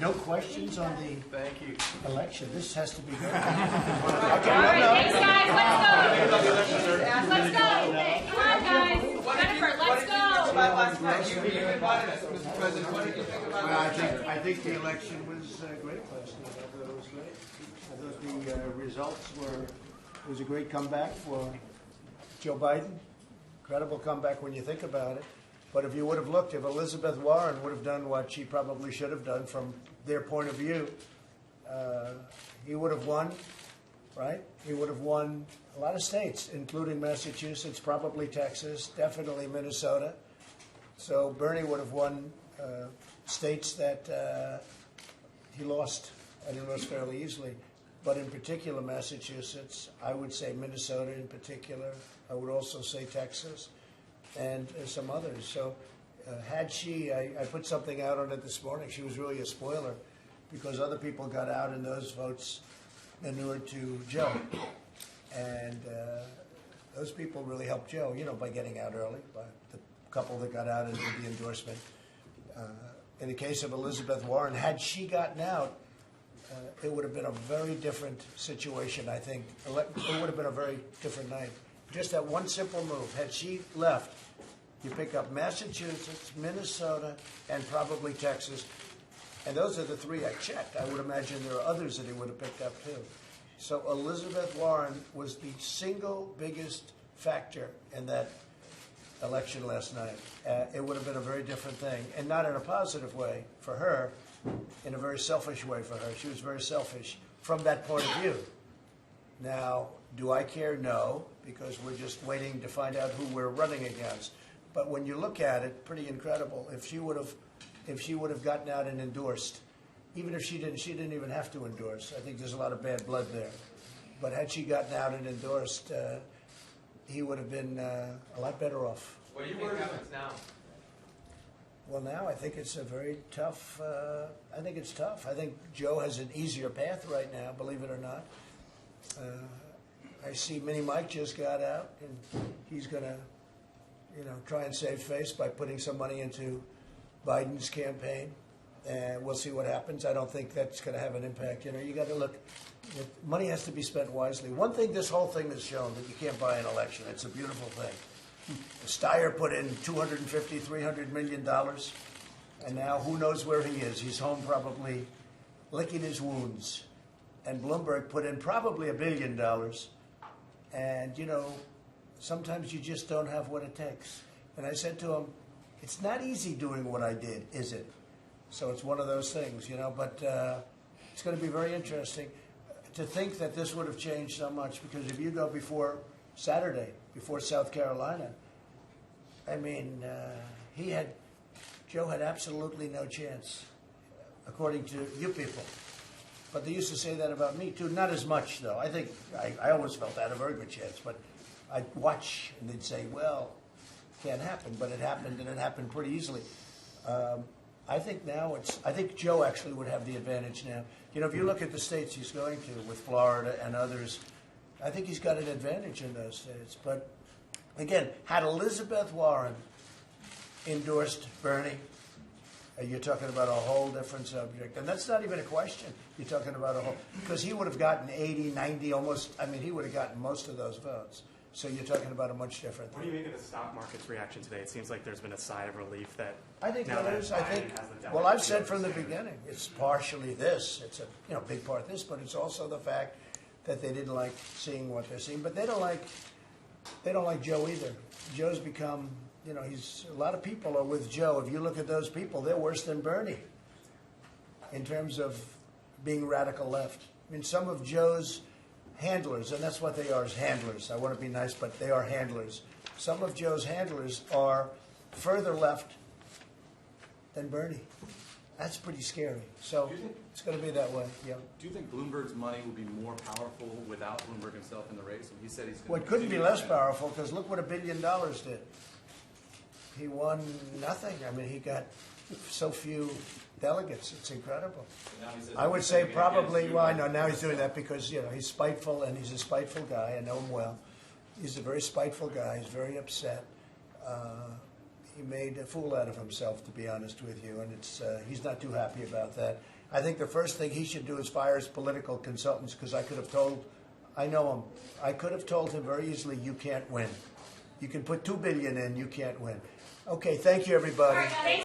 No questions on the Thank you. election. This has to be good. All right, thanks, guys. Let's go. Let's go. Come on, guys. Jennifer, let's go. Last night, you invited us, Mr. President. What did you think about Well, I think the election was great last night. I thought it was great. I thought the results were, it was a great comeback for Joe Biden. Incredible comeback when you think about it. But if you would have looked, if Elizabeth Warren would have done what she probably should have done from their point of view, he would have won, right? He would have won a lot of states, including Massachusetts, probably Texas, definitely Minnesota. So Bernie would have won states that he lost, and he lost fairly easily. But in particular, Massachusetts, I would say Minnesota in particular. I would also say Texas and some others. So had she, I put something out on it this morning, she was really a spoiler because other people got out and those votes inured to Joe. And those people really helped Joe, you know, by getting out early, by the couple that got out and did the endorsement. In the case of Elizabeth Warren, had she gotten out, it would have been a very different situation, I think. It would have been a very different night. Just that one simple move. Had she left, you pick up Massachusetts, Minnesota, and probably Texas. And those are the three I checked. I would imagine there are others that he would have picked up too. So Elizabeth Warren was the single biggest factor in that election last night. It would have been a very different thing, and not in a positive way for her, in a very selfish way for her. She was very selfish from that point of view. Now, do I care? No, because we're just waiting to find out who we're running against. But when you look at it, pretty incredible. If she would have gotten out and endorsed, even if she didn't even have to endorse. I think there's a lot of bad blood there. But had she gotten out and endorsed, he would have been a lot better off. What do you think happens now? Well, now I think it's a very tough. I think it's tough. I think Joe has an easier path right now, believe it or not. I see Mini Mike just got out, and he's going to, try and save face by putting some money into Biden's campaign. And we'll see what happens. I don't think that's going to have an impact. You got to look. Money has to be spent wisely. One thing this whole thing has shown that you can't buy an election. It's a beautiful thing. Steyer put in $250, $300 million, and now who knows where he is? He's home probably licking his wounds. And Bloomberg put in probably $1 billion. And, sometimes you just don't have what it takes. And I said to him, it's not easy doing what I did, is it? So it's one of those things, but it's going to be very interesting to think that this would have changed so much, because if you go before Saturday, before South Carolina, I mean, Joe had absolutely no chance, according to you people. But they used to say that about me, too. Not as much, though. I think I always felt I had a very good chance. But I'd watch, and they'd say, well, can't happen. But it happened, and it happened pretty easily. I think now I think Joe actually would have the advantage now. If you look at the states he's going to, with Florida and others, I think he's got an advantage in those states. But, again, had Elizabeth Warren endorsed Bernie, you're talking about a whole different subject. And that's not even a question. You're talking about a whole, because he would have gotten 80, 90, almost, he would have gotten most of those votes. So you're talking about a much different thing. What do you make of the stock market's reaction today? It seems like there's been a sigh of relief that I think now there is. that I think. Biden has the Well, I've delegate said from the Sanders. beginning, it's partially this. It's a big part this, but it's also the fact that they didn't like seeing what they're seeing. But they don't like Joe either. Joe's become, a lot of people are with Joe. If you look at those people, they're worse than Bernie in terms of being radical left. Some of Joe's handlers, and that's what they are, is handlers. I want to be nice, but they are handlers. Some of Joe's handlers are further left than Bernie. That's pretty scary. So it's going to be that way. Yeah. Do you think Bloomberg's money would be more powerful without Bloomberg himself in the race? He said he's going Well, it couldn't be less powerful, because look what $1 billion did. He won nothing. He got so few delegates. It's incredible. I would say probably, well, I know now he's doing that because, he's spiteful, and he's a spiteful guy. I know him well. He's a very spiteful guy. He's very upset. He made a fool out of himself, to be honest with you, and he's not too happy about that. I think the first thing he should do is fire his political consultants, because I could have told him very easily, you can't win. You can put $2 billion in, you can't win. Okay, thank you, everybody. All right, thanks.